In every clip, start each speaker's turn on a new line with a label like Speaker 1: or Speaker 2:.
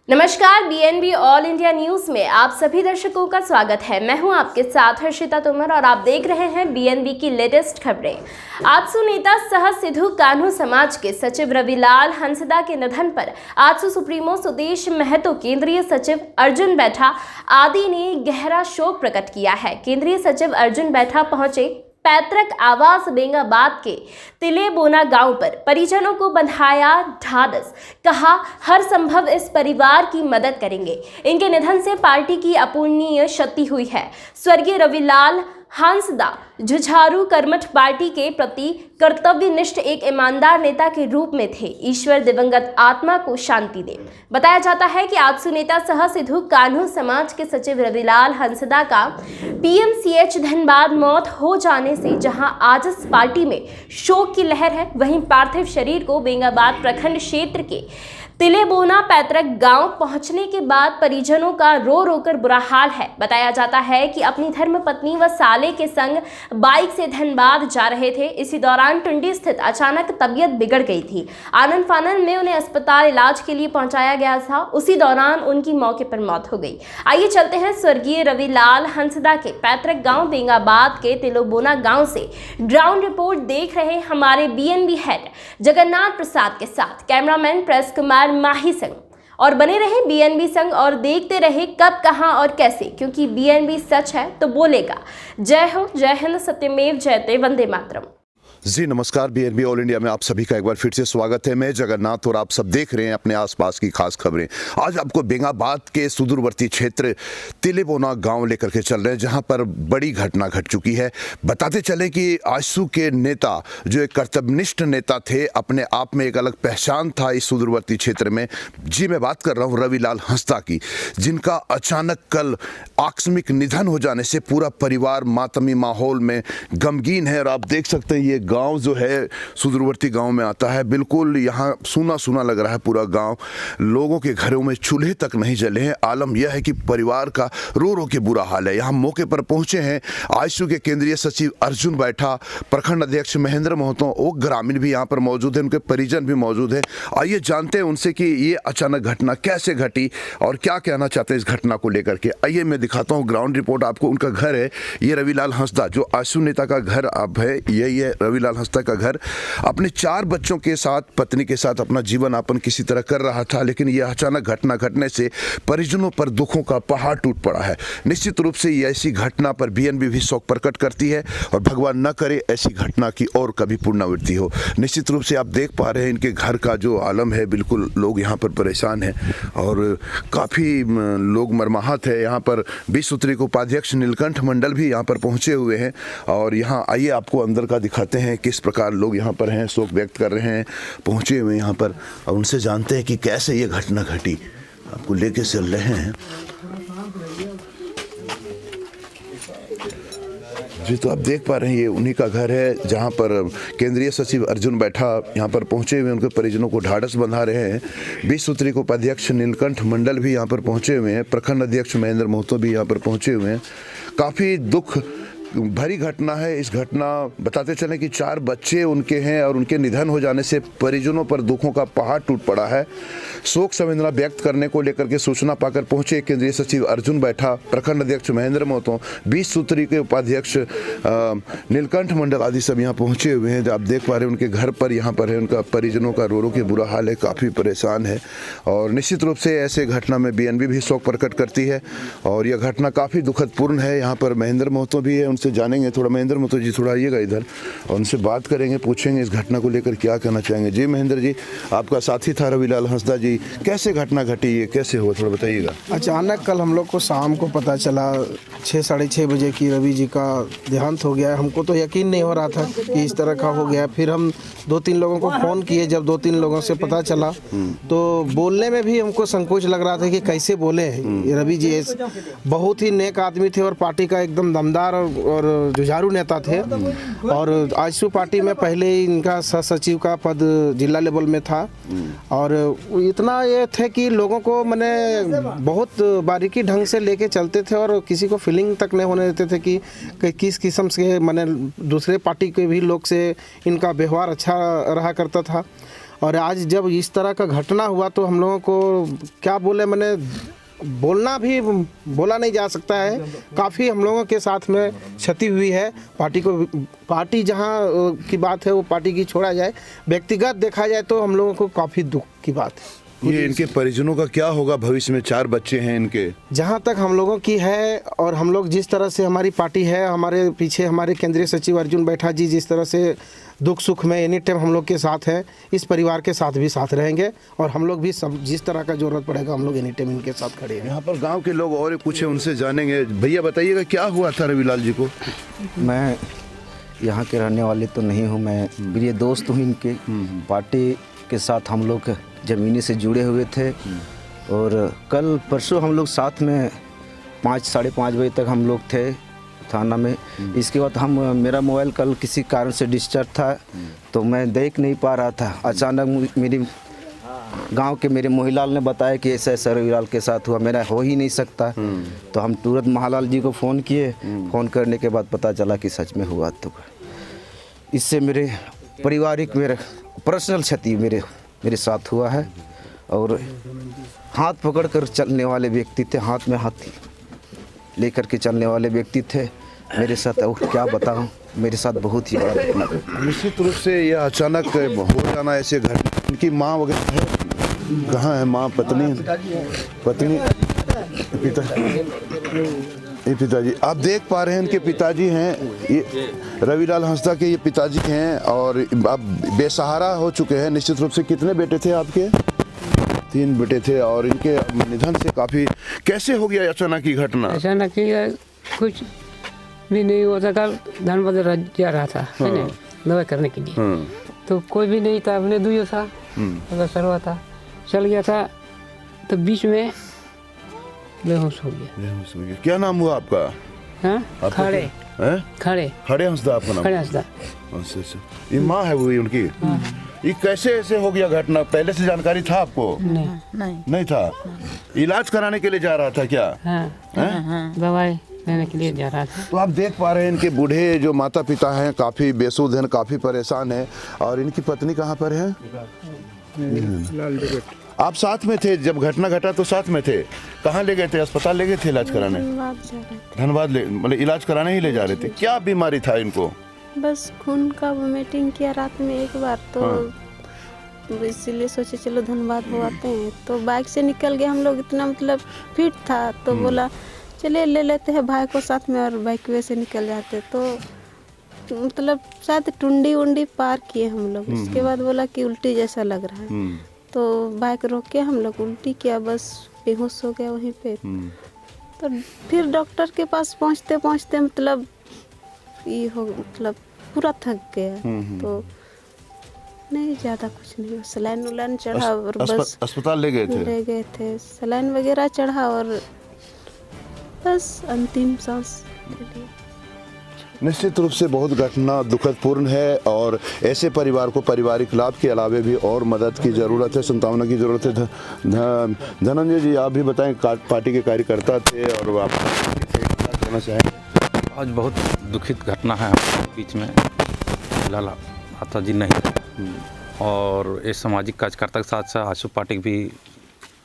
Speaker 1: नमस्कार, BNB all India news में आप सभी दर्शकों का स्वागत है। मैं हूं आपके साथ हर्षिता तोमर और आप देख रहे हैं बीएनबी की लेटेस्ट खबरें। आजसू नेता सह सिद्धू कान्हू समाज के सचिव रविलाल हंसदा के निधन पर आजसू सुप्रीमो सुदेश महतो, केंद्रीय सचिव अर्जुन बैठा आदि ने गहरा शोक प्रकट किया है। केंद्रीय सचिव अर्जुन बैठा पहुंचे पैतृक आवास बेंगाबाद के तिलेबोना गांव पर, परिजनों को बंधाया ढाढ़स, कहा हर संभव इस परिवार की मदद करेंगे। इनके निधन से पार्टी की अपूरणीय क्षति हुई है। स्वर्गीय रविलाल हंसदा जुझारू कर्मठ पार्टी के प्रति कर्तव्यनिष्ठ एक ईमानदार नेता के रूप में थे। ईश्वर दिवंगत आत्मा को शांति दे। बताया जाता है कि आजसू नेता सह सिद्धू कान्हू समाज के सचिव रविलाल हंसदा का पीएमसीएच धनबाद मौत हो जाने से जहां आजस पार्टी में शोक की लहर है, वहीं पार्थिव शरीर को बेंगाबाद प्रखंड क्षेत्र के तिलेबोना पैतृक गांव पहुंचने के बाद परिजनों का रो रो कर बुरा हाल है। बताया जाता है कि अपनी धर्मपत्नी व साले के संग बाइक से धनबाद जा रहे थे। इसी दौरान टुंडी स्थित अचानक तबीयत बिगड़ गई थी। आनन फानन में उन्हें अस्पताल इलाज के लिए पहुंचाया गया था। उसी दौरान उनकी मौके पर मौत हो गई। आइए चलते हैं स्वर्गीय रविलाल हंसदा के पैतृक गाँव बेंगाबाद के तिलेबोना गाँव से ग्राउंड रिपोर्ट देख रहे हमारे बीएनबी हेड जगन्नाथ प्रसाद के साथ कैमरामैन प्रेस कुमार माही संग। और बने रहे बीएनबी संग और देखते रहे कब, कहां और कैसे, क्योंकि बीएनबी सच है तो बोलेगा। जय हो, जय हिंद, सत्यमेव जयते, वंदे मातरम।
Speaker 2: जी नमस्कार, बीएनबी ऑल इंडिया में आप सभी का एक बार फिर से स्वागत है। मैं जगन्नाथ और आप सब देख रहे हैं अपने आसपास की खास खबरें। आज आपको बेंगाबाद के सुदूरवर्ती क्षेत्र तिलेबोना गांव लेकर के चल रहे हैं, जहां पर बड़ी घटना घट चुकी है। बताते चले कि आजसू के नेता जो एक कर्तव्यनिष्ठ नेता थे, अपने आप में एक अलग पहचान था इस सुदूरवर्ती क्षेत्र में। जी मैं बात कर रहा हूँ रविलाल हंसदा की, जिनका अचानक कल आकस्मिक निधन हो जाने से पूरा परिवार मातमी माहौल में गमगीन है। और आप देख सकते हैं ये गांव जो है सुदूरवर्ती गांव में आता है। बिल्कुल यहाँ सूना सूना लग रहा है पूरा गांव। लोगों के घरों में चूल्हे तक नहीं जले हैं। आलम यह है कि परिवार का रो रो के बुरा हाल है। यहाँ मौके पर पहुंचे हैं आजसू के केंद्रीय सचिव अर्जुन बैठा, प्रखंड अध्यक्ष महेंद्र महतो, वो ग्रामीण भी यहाँ पर मौजूद है, उनके परिजन भी मौजूद है। आइए जानते हैं उनसे कि ये अचानक घटना कैसे घटी और क्या कहना चाहते हैं इस घटना को लेकर के। आइए मैं दिखाता हूँ ग्राउंड रिपोर्ट आपको। उनका घर है ये रविलाल हंसदा, जो आजसू नेता का घर अब है, यही है रविलाल हंसदा का घर। अपने 4 बच्चों के साथ, पत्नी के साथ अपना जीवन यापन किसी तरह कर रहा था, लेकिन यह अचानक घटना घटने से परिजनों पर दुखों का पहाड़ टूट पड़ा है। निश्चित रूप से ऐसी घटना पर बीएनबी भी शोक प्रकट करती है और भगवान न करे ऐसी घटना की और कभी पुनरावृत्ति हो। निश्चित रूप से आप देख पा रहे हैं इनके घर का जो आलम है, बिल्कुल लोग यहाँ पर परेशान हैं और काफ़ी लोग मर्माहत है। यहाँ पर 20 सूत्री के उपाध्यक्ष नीलकंठ मंडल भी यहाँ पर पहुँचे हुए हैं और यहाँ आइए आपको अंदर का दिखाते हैं किस प्रकार लोग यहाँ पर हैं, शोक व्यक्त कर रहे हैं, पहुँचे हुए यहाँ पर, और उनसे जानते हैं कि कैसे ये घटना घटी। आपको लेके चल रहे हैं जी। तो आप देख पा रहे हैं ये उन्हीं का घर है, जहाँ पर केंद्रीय सचिव अर्जुन बैठा यहाँ पर पहुँचे हुए, उनके परिजनों को ढाढ़स बंधा रहे हैं। 20 सूत्री के उपाध्यक्ष नीलकंठ मंडल भी यहाँ पर पहुँचे हुए हैं, प्रखंड अध्यक्ष महेंद्र महतो भी यहाँ पर पहुँचे हुए हैं। काफ़ी दुख भरी घटना है। इस घटना बताते चलें कि 4 बच्चे उनके हैं और उनके निधन हो जाने से परिजनों पर दुखों का पहाड़ टूट पड़ा है। शोक संवेदना व्यक्त करने को लेकर के सूचना पाकर पहुंचे केंद्रीय सचिव अर्जुन बैठा, प्रखंड अध्यक्ष महेंद्र महतो, 20 सूत्री के उपाध्यक्ष नीलकंठ मंडल आदि सब यहाँ पहुंचे हुए हैं। आप देख पा रहे हैं उनके घर पर यहाँ पर है, उनका परिजनों का रो रो के बुरा हाल है, काफ़ी परेशान है। और निश्चित रूप से ऐसे घटना में बीएनबी भी शोक प्रकट करती है और यह घटना काफ़ी दुखदपूर्ण है। यहाँ पर महेंद्र महतो भी है, उनसे जानेंगे थोड़ा। महेंद्र महतो जी थोड़ा आइएगा इधर और उनसे बात करेंगे, पूछेंगे इस घटना को लेकर क्या कहना चाहेंगे। जी महेंद्र जी, आपका साथी था रविलाल हंसदा जी, कैसे घटना घटी, ये कैसे हुआ, थोड़ा बताइएगा।
Speaker 3: अचानक कल हम लोग को शाम को पता चला 6 साढ़े 6 बजे की रवि जी का देहांत हो गया। हमको तो यकीन नहीं हो रहा था कि इस तरह का हो गया। फिर हम 2-3 लोगों को फ़ोन किए, जब 2-3 लोगों से पता चला तो बोलने में भी हमको संकोच लग रहा था कि कैसे बोले। रवि जी बहुत ही नेक आदमी थे और पार्टी का एकदम दमदार और जुझारू नेता थे और आजसू पार्टी में पहले ही इनका सह सचिव का पद जिला लेवल में था और इतना ये थे कि लोगों को मैंने बहुत बारीकी ढंग से लेके चलते थे और किसी को फीलिंग तक नहीं होने देते थे कि किस किस्म से मैंने दूसरे पार्टी के भी लोग से इनका व्यवहार अच्छा रहा करता था। और आज जब इस तरह का घटना हुआ तो हम लोगों को क्या बोले, मैंने बोला नहीं जा सकता है। काफ़ी हम लोगों के साथ में क्षति हुई है। पार्टी जहां की बात है वो पार्टी की छोड़ा जाए, व्यक्तिगत देखा जाए तो हम लोगों को काफ़ी दुख की बात है।
Speaker 2: ये इनके परिजनों का क्या होगा भविष्य में? 4 बच्चे हैं इनके।
Speaker 3: जहाँ तक हम लोगों की है और हम लोग जिस तरह से हमारी पार्टी है, हमारे पीछे हमारे केंद्रीय सचिव अर्जुन बैठा जी जिस तरह से दुख सुख में एनी टाइम हम लोग के साथ हैं, इस परिवार के साथ भी साथ रहेंगे और हम लोग भी सब जिस तरह का जरूरत पड़ेगा हम लोग एनी टाइम इनके साथ खड़े हैं।
Speaker 2: यहाँ पर गांव के लोग और कुछ है, उनसे जानेंगे। भैया बताइएगा क्या हुआ था रविलाल जी को?
Speaker 4: मैं यहाँ के रहने वाले तो नहीं हूँ, मैं प्रिय दोस्त हूँ इनके। पार्टी के साथ हम लोग ज़मीनी से जुड़े हुए थे और कल परसों हम लोग साथ में 5 साढ़े 5 बजे तक हम लोग थे थाना में। इसके बाद मेरा मोबाइल कल किसी कारण से डिस्चार्ज था तो मैं देख नहीं पा रहा था। अचानक मेरी गांव के मेरे मोहिलाल ने बताया कि ऐसा ऐसा रविलाल के साथ हुआ, मेरा हो ही नहीं सकता। तो हम तुरंत महालाल जी को फ़ोन किए। फ़ोन करने के बाद पता चला कि सच में हुआ। तो इससे मेरे पारिवारिक मेरे पर्सनल क्षति मेरे साथ हुआ है। और हाथ पकड़कर चलने वाले व्यक्ति थे, हाथ में हाथ लेकर के चलने वाले व्यक्ति थे मेरे साथ। और क्या बताऊं, मेरे साथ बहुत ही बड़ा घटना।
Speaker 2: निश्चित रूप से यह अचानक हो जाना ऐसे घटना। इनकी माँ वगैरह है? कहाँ है माँ, पत्नी पिताजी? आप देख पा रहे हैं इनके पिताजी हैं, ये रविलाल हंसदा के ये पिताजी हैं और अब बेसहारा हो चुके हैं। निश्चित रूप से कितने बेटे थे आपके? 3 बेटे थे और इनके निधन से काफ़ी कैसे हो गया अचानक ही घटना?
Speaker 5: अचानक ही कुछ भी नहीं होता। कल धनबाद जा रहा था दवाई करने के लिए, तो कोई भी नहीं था, अपने दुइयो था, अगर सरवा था, चल गया था तो बीच में बेहोश हो गया।
Speaker 2: क्या नाम हुआ आपका?
Speaker 5: हाँ, खड़े
Speaker 2: हंसदा आपका नाम?
Speaker 5: खड़े हंसदा।
Speaker 2: अच्छा। ये माँ है वो उनकी? ये कैसे ऐसे हो गया घटना? पहले से जानकारी था आपको? नहीं था। इलाज कराने के लिए जा रहा था क्या?
Speaker 5: हाँ, दवाई लेने के लिए जा रहा था।
Speaker 2: तो आप देख पा रहे हैं इनके बूढ़े जो माता पिता हैं काफ़ी बेसुध हैं, काफ़ी परेशान हैं। और इनकी पत्नी कहाँ पर है? आप साथ में थे जब घटना घटा? तो साथ में थे। कहाँ ले गए थे? अस्पताल ले गए थे इलाज कराने? धनबाद मतलब इलाज कराने ही ले जा रहे थे। क्या बीमारी था इनको?
Speaker 6: बस खून का वोमिटिंग किया रात में एक बार, तो इसीलिए सोचे चलो धनबाद हो आते हैं। तो बाइक से निकल गए हम लोग, इतना मतलब फिट था तो बोला चले ले लेते हैं भाई को साथ में और बाइक वे से निकल जाते। तो मतलब शायद टुंडी उंडी पार किए हम लोग। उसके बाद बोला कि उल्टी जैसा लग रहा है, तो बाइक रोक के हम लोग उल्टी किया, बस बेहोश हो गया वहीं पे। तो फिर डॉक्टर के पास पहुंचते पहुंचते मतलब ये हो मतलब पूरा थक गया। तो नहीं ज़्यादा कुछ नहीं, सलाइन उलाइन चढ़ा और बस
Speaker 2: अस्पताल ले गए
Speaker 6: थे, सलाइन वगैरह चढ़ा और बस अंतिम सांस ले लिया।
Speaker 2: निश्चित रूप से बहुत घटना दुखदपूर्ण है और ऐसे परिवार को पारिवारिक लाभ के अलावे भी और मदद की ज़रूरत है, संतावना की ज़रूरत है। धनंजय जी आप भी बताएं, पार्टी के कार्यकर्ता थे और आप कहना चाहेंगे?
Speaker 7: आज बहुत दुखित घटना है हमारे बीच में। फिलहाल माता जी नहीं और ये सामाजिक कार्यकर्ता के साथ साथ आशु पार्टी भी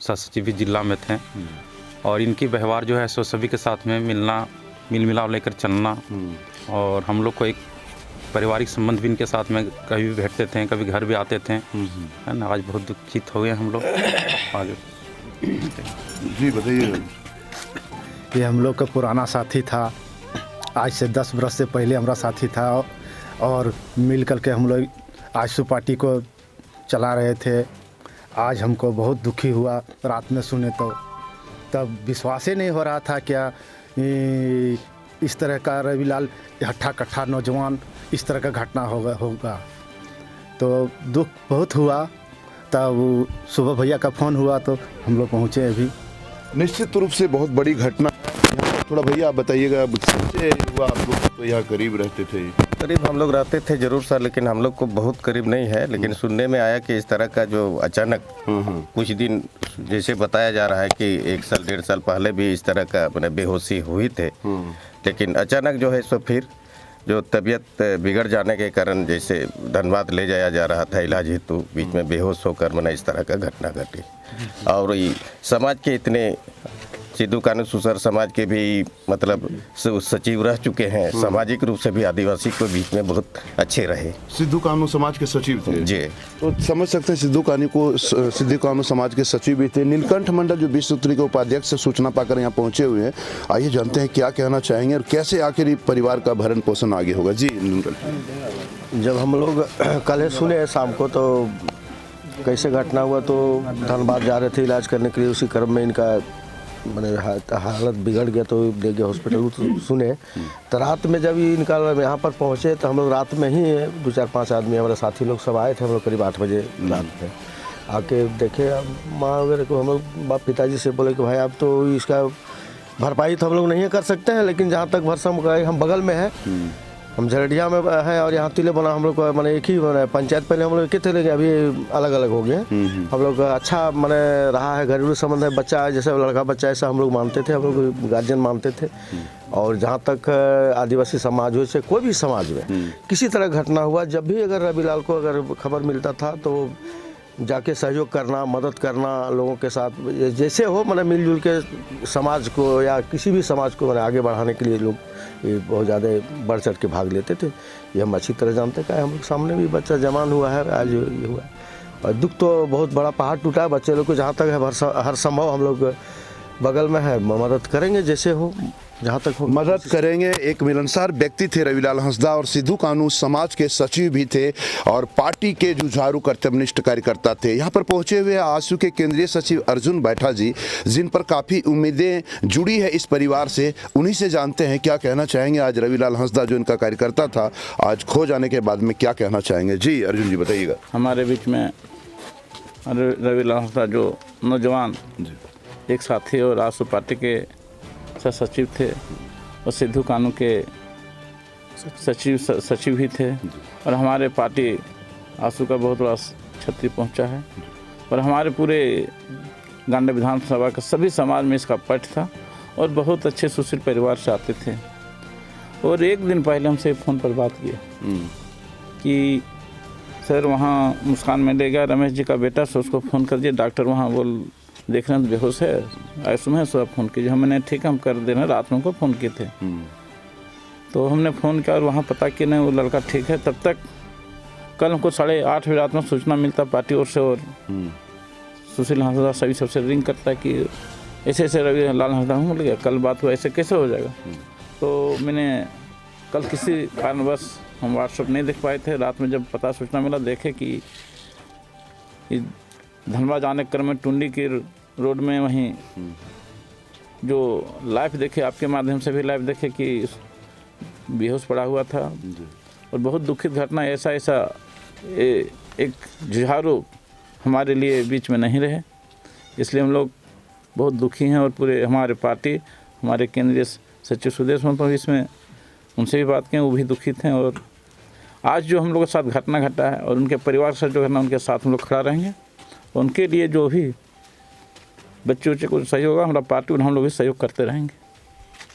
Speaker 7: सह सचिव भी जिला में थे और इनकी व्यवहार जो है सो सभी के साथ में मिल मिलाव लेकर चलना और हम लोग को एक पारिवारिक संबंध भी इनके साथ में कभी भी बैठते थे, कभी घर भी आते थे, है ना। आज बहुत दुखित हो गए हम लोग। आगे
Speaker 2: जी बताइए।
Speaker 4: ये हम लोग का पुराना साथी था, आज से 10 बरस से पहले हमारा साथी था और मिल कर के हम लोग आशु पार्टी को चला रहे थे। आज हमको बहुत दुखी हुआ रात में सुने तो, तब विश्वास ही नहीं हो रहा था क्या इस तरह का रविलाल हट्ठा कट्ठा नौजवान इस तरह का घटना होगा। तो दुख बहुत हुआ। तब सुबह भैया का फ़ोन हुआ तो हम लोग पहुँचे। अभी
Speaker 2: निश्चित रूप से बहुत बड़ी घटना थोड़ा भैया आप बताइएगा, सबसे हुआ आप लोग तो यहाँ करीब रहते थे।
Speaker 8: करीब हम लोग रहते थे जरूर सर, लेकिन हम लोग को बहुत करीब नहीं है। लेकिन सुनने में आया कि इस तरह का जो अचानक कुछ दिन जैसे बताया जा रहा है कि 1 साल 1.5 साल पहले भी इस तरह का मैंने बेहोशी हुई थे, लेकिन अचानक जो है सो फिर जो तबीयत बिगड़ जाने के कारण जैसे धनबाद ले जाया जा रहा था इलाज हेतु, बीच में बेहोश होकर मैंने इस तरह का घटना घटी। और ये समाज के इतने सिद्धू कानू सुसर समाज के भी मतलब सचिव रह चुके हैं, सामाजिक रूप से भी आदिवासी को बीच में बहुत अच्छे रहे।
Speaker 2: सिद्धू कानू समाज के सचिव थे
Speaker 8: जी,
Speaker 2: तो समझ सकते हैं सिद्धू कानू समाज के सचिव भी थे। नीलकंठ मंडल जो विश्व सूत्री के उपाध्यक्ष से सूचना पाकर यहाँ पहुंचे हुए हैं, आइए जानते हैं क्या कहना चाहेंगे और कैसे आखिर परिवार का भरण पोषण आगे होगा। जी नीलकंठ,
Speaker 4: जब हम लोग कल सुने शाम को तो कैसे घटना हुआ, तो धनबाद जा रहे थे इलाज करने के लिए, उसी क्रम में इनका मैंने हालत बिगड़ गया तो ले गए हॉस्पिटल। तो सुने तो रात में जब इनका यहाँ पर पहुँचे तो हम लोग रात में ही 2-4-5 आदमी हमारे साथी लोग सब आए थे। हम लोग करीब 8 बजे रात में आके देखे, माँ वगैरह को हम लोग पिताजी से बोले कि भाई आप तो इसका भरपाई तो हम लोग नहीं कर सकते हैं, लेकिन जहाँ तक भरसम हम बगल में है, हम झरडिया में है और यहाँ तिले बना हम लोग का मैंने एक ही पंचायत, पहले हम लोग एक थे लेकिन अभी अलग अलग हो गए। हम लोग अच्छा मैंने रहा है, घरेलू संबंध है, बच्चा जैसे लड़का बच्चा ऐसा हम लोग मानते थे, हम लोग गार्जियन मानते थे। और जहाँ तक आदिवासी समाज हो से कोई भी समाज में किसी तरह घटना हुआ, जब भी अगर रविलाल को अगर खबर मिलता था तो जाके सहयोग करना, मदद करना लोगों के साथ, जैसे हो मतलब मिलजुल के समाज को या किसी भी समाज को आगे बढ़ाने के लिए लोग ये बहुत ज़्यादा बढ़ चढ़ के भाग लेते थे। ये हम अच्छी तरह जानते हैं। हम लोग सामने भी बच्चा जवान हुआ है, आज ये हुआ और दुख तो बहुत बड़ा पहाड़ टूटा है। बच्चे लोग को जहाँ तक है हर संभव हम लोग बगल में है, मदद करेंगे जैसे हो, जहाँ तक हो
Speaker 2: मदद करेंगे। एक मिलनसार व्यक्ति थे रविलाल हंसदा और सिद्धू कानू समाज के सचिव भी थे और पार्टी के जुझारू कर्तव्यनिष्ठ कार्यकर्ता थे। यहाँ पर पहुंचे हुए आजसू के केंद्रीय सचिव अर्जुन बैठा जी, जिन पर काफ़ी उम्मीदें जुड़ी है इस परिवार से। उन्हीं से जानते हैं क्या कहना चाहेंगे। आज रविलाल हंसदा जो इनका कार्यकर्ता था, आज खो जाने के बाद में क्या कहना चाहेंगे। जी अर्जुन जी बताइएगा।
Speaker 7: हमारे बीच में रविलाल हंसदा जो नौजवान एक साथी और आजसू पार्टी के सचिव थे और सिद्धू कानू के सचिव ही थे, और हमारे पार्टी आजसू का बहुत बड़ा क्षति पहुंचा है। और हमारे पूरे गांडे विधानसभा का सभी समाज में इसका पट था और बहुत अच्छे सुशील परिवार से आते थे। और एक दिन पहले हमसे फ़ोन पर बात किया कि सर वहाँ मुस्कान में ले गया रमेश जी का बेटा, सो उसको फ़ोन कर दिए, डॉक्टर वहाँ बोल देख रहे हैं बेहोश है, आईसीयू में, सो फ़ोन कीजिए। हमने ठीक है हम कर दे रहे हैं, रात में उनको फ़ोन किए थे। तो हमने फ़ोन किया और वहाँ पता कि नहीं वो लड़का ठीक है। तब तक कल हमको 8:30 बजे रात में सूचना मिलता पार्टी ओर से, और सुशील हंसदा सभी सबसे रिंग करता है कि ऐसे ऐसे रविलाल हंसदा हूँ, बोल गया कल बात हुआ, ऐसे कैसे हो जाएगा। तो मैंने कल किसी कारणवश हम व्हाट्सएप नहीं देख पाए थे। रात में जब पता सूचना मिला, देखे कि धनबाद जाने क्रम में टुंडी की रोड में वहीं जो लाइफ देखे, आपके माध्यम से भी लाइफ देखे कि बेहोश पड़ा हुआ था। और बहुत दुखित घटना, ऐसा एक जुझारू हमारे लिए बीच में नहीं रहे, इसलिए हम लोग बहुत दुखी हैं। और पूरे हमारे पार्टी, हमारे केंद्रीय सचिव सुदेश महतो भी इसमें उनसे भी बात की, वो भी दुखित हैं। और आज जो हम लोग के साथ घटना घटा है और उनके परिवार से जो घटना, उनके साथ हम लोग खड़ा रहेंगे। उनके लिए जो भी बच्चे को सहयोग होगा, हमारा पार्टी और हम लोग भी सहयोग करते रहेंगे।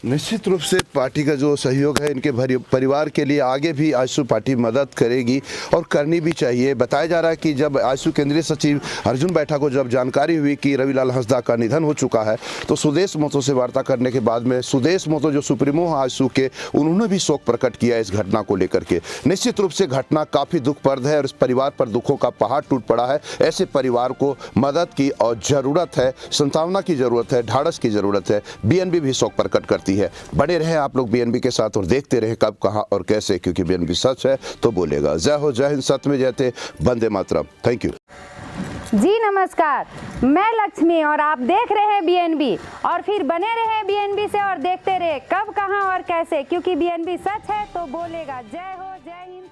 Speaker 2: निश्चित रूप से पार्टी का जो सहयोग है इनके परिवार के लिए आगे भी आजसू पार्टी मदद करेगी और करनी भी चाहिए। बताया जा रहा है कि जब आजसू केंद्रीय सचिव अर्जुन बैठा को जब जानकारी हुई कि रविलाल हंसदा का निधन हो चुका है, तो सुदेश महतो से वार्ता करने के बाद में सुदेश महतो जो सुप्रीमो हैं आजसू के, उन्होंने भी शोक प्रकट किया इस घटना को लेकर के। निश्चित रूप से घटना काफ़ी दुखप्रद है और इस परिवार पर दुखों का पहाड़ टूट पड़ा है। ऐसे परिवार को मदद की और ज़रूरत है, सांत्वना की ज़रूरत है, ढाढ़स की ज़रूरत है। बीएनबी भी शोक प्रकट करती है। बने रहे आप लोग बीएनबी के साथ और देखते रहे कब, कहां और कैसे, क्योंकि बीएनबी सच है तो बोलेगा। जय हो, जय हिंद, सत्य में जयते, वंदे मातरम। थैंक यू
Speaker 9: जी। नमस्कार, मैं लक्ष्मी और आप देख रहे हैं बीएनबी। और फिर बने रहे बीएनबी से और देखते रहे कब, कहां और कैसे, क्योंकि बीएनबी सच है तो बोलेगा। जय हो, जय हिंद।